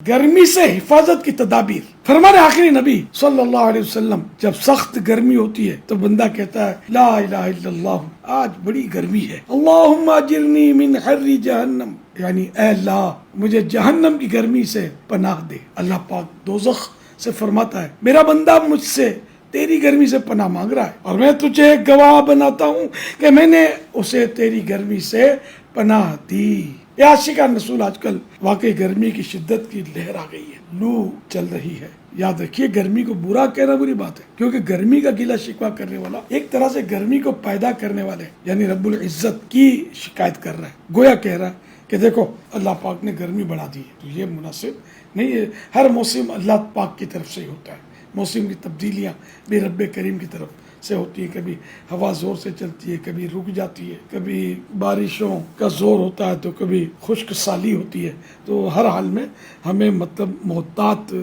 گرمی سے حفاظت کی تدابیر. فرمان آخری نبی صلی اللہ علیہ وسلم جب سخت گرمی ہوتی ہے تو بندہ کہتا ہے لا الہ الا اللہ، آج بڑی گرمی ہے، اللہم اجرنی من حر جہنم، یعنی اے اللہ مجھے جہنم کی گرمی سے پناہ دے. اللہ پاک دوزخ سے فرماتا ہے میرا بندہ مجھ سے تیری گرمی سے پناہ مانگ رہا ہے اور میں تجھے گواہ بناتا ہوں کہ میں نے اسے تیری گرمی سے پناہ دی. یہ عاشقان رسول آج کل واقعی گرمی کی شدت کی لہر آ گئی ہے، لو چل رہی ہے. یاد رکھیے گرمی کو برا کہنا بری بات ہے، کیونکہ گرمی کا گلہ شکوہ کرنے والا ایک طرح سے گرمی کو پیدا کرنے والے یعنی رب العزت کی شکایت کر رہا ہے. گویا کہہ رہا ہے کہ دیکھو اللہ پاک نے گرمی بڑھا دی ہے. تو یہ مناسب نہیں ہے. ہر موسم اللہ پاک کی طرف سے ہی ہوتا ہے. موسم کی تبدیلیاں بھی رب کریم کی طرف سے ہوتی ہے. کبھی ہوا زور سے چلتی ہے، کبھی رک جاتی ہے، کبھی بارشوں کا زور ہوتا ہے تو کبھی خشک سالی ہوتی ہے. تو ہر حال میں ہمیں محتاط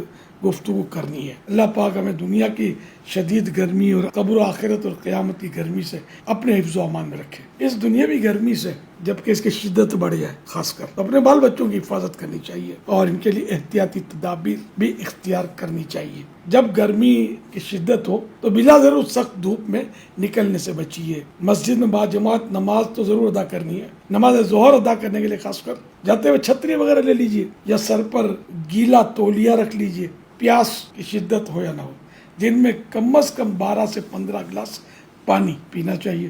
گفتگو کرنی ہے. اللہ پاک ہمیں دنیا کی شدید گرمی اور قبر و آخرت اور قیامت کی گرمی سے اپنے حفظ و امان میں رکھے. اس دنیاوی گرمی سے جبکہ اس کی شدت بڑھ جائے خاص کر اپنے بال بچوں کی حفاظت کرنی چاہیے اور ان کے لیے احتیاطی تدابیر بھی اختیار کرنی چاہیے. جب گرمی کی شدت ہو تو بلا ضرور سخت دھوپ میں نکلنے سے بچیے. مسجد میں باجماعت نماز تو ضرور ادا کرنی ہے. نماز ظہر ادا کرنے کے لیے خاص کر جاتے ہوئے چھتری وغیرہ لے لیجیے یا سر پر گیلا تولیہ رکھ لیجیے. پیاس کی شدت ہو یا نہ ہو دن میں کم از کم 12 سے 15 گلاس پانی پینا چاہیے.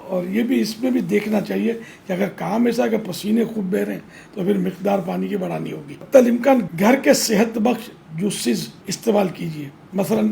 اور یہ بھی اس میں بھی دیکھنا چاہیے کہ اگر کام ایسا کہ پسینے خوب بہ رہے ہیں تو پھر مقدار پانی کی بڑھانی ہوگی. حتی الامکان گھر کے صحت بخش جوسز استعمال کیجیے، مثلا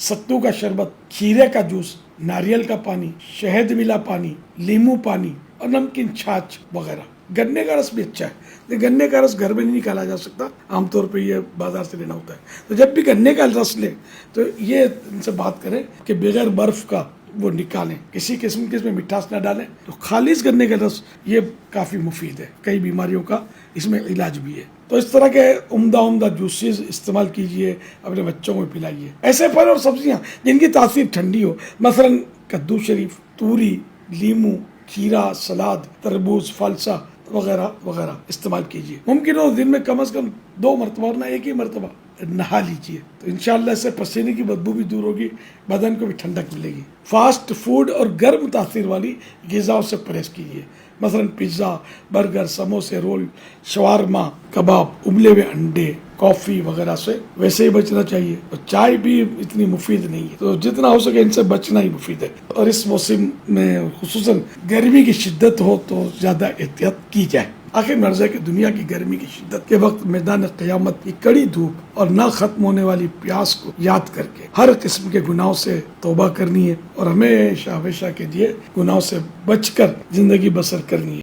ستو کا شربت، کھیرے کا جوس، ناریل کا پانی، شہد ملا پانی، لیمو پانی اور نمکین چھاچھ وغیرہ. گنے کا رس بھی اچھا ہے. گنے کا رس گھر میں نہیں نکالا جا سکتا، عام طور پہ یہ بازار سے لینا ہوتا ہے. تو جب بھی گنے کا رس لیں تو یہ ان سے بات کریں کہ بغیر برف کا وہ نکالیں، کسی قسم کے اس میں مٹھاس نہ ڈالیں. تو خالص گنے کا رس یہ کافی مفید ہے، کئی بیماریوں کا اس میں علاج بھی ہے. تو اس طرح کے عمدہ جوسز استعمال کیجئے، اپنے بچوں کو پلائیے. ایسے پھل اور سبزیاں جن کی تاثیر ٹھنڈی ہو، مثلا کدو شریف، توری، لیمو، کھیرا، سلاد، تربوز، فالسا وغیرہ وغیرہ استعمال کیجئے. ممکن ہو دن میں کم از کم 2 مرتبہ اور نہ ایک ہی مرتبہ نہا لیجئے. تو انشاءاللہ اس سے پسینے کی بدبو بھی دور ہوگی، بدن کو بھی ٹھنڈک ملے گی. فاسٹ فوڈ اور گرم تاثیر والی غذاؤں سے پرہیز کیجیے، مثلا پیزا، برگر، سموسے، رول، شوارما، کباب، ابلے ہوئے انڈے، کافی وغیرہ سے ویسے ہی بچنا چاہیے. اور چائے بھی اتنی مفید نہیں ہے، تو جتنا ہو سکے ان سے بچنا ہی مفید ہے. اور اس موسم میں خصوصاً گرمی کی شدت ہو تو زیادہ احتیاط کی جائے. آخر مرض ہے کہ دنیا کی گرمی کی شدت کے وقت میدان قیامت کی کڑی دھوپ اور نہ ختم ہونے والی پیاس کو یاد کر کے ہر قسم کے گناہوں سے توبہ کرنی ہے اور ہمیشہ کے لیے گناہوں سے بچ کر زندگی بسر کرنی ہے.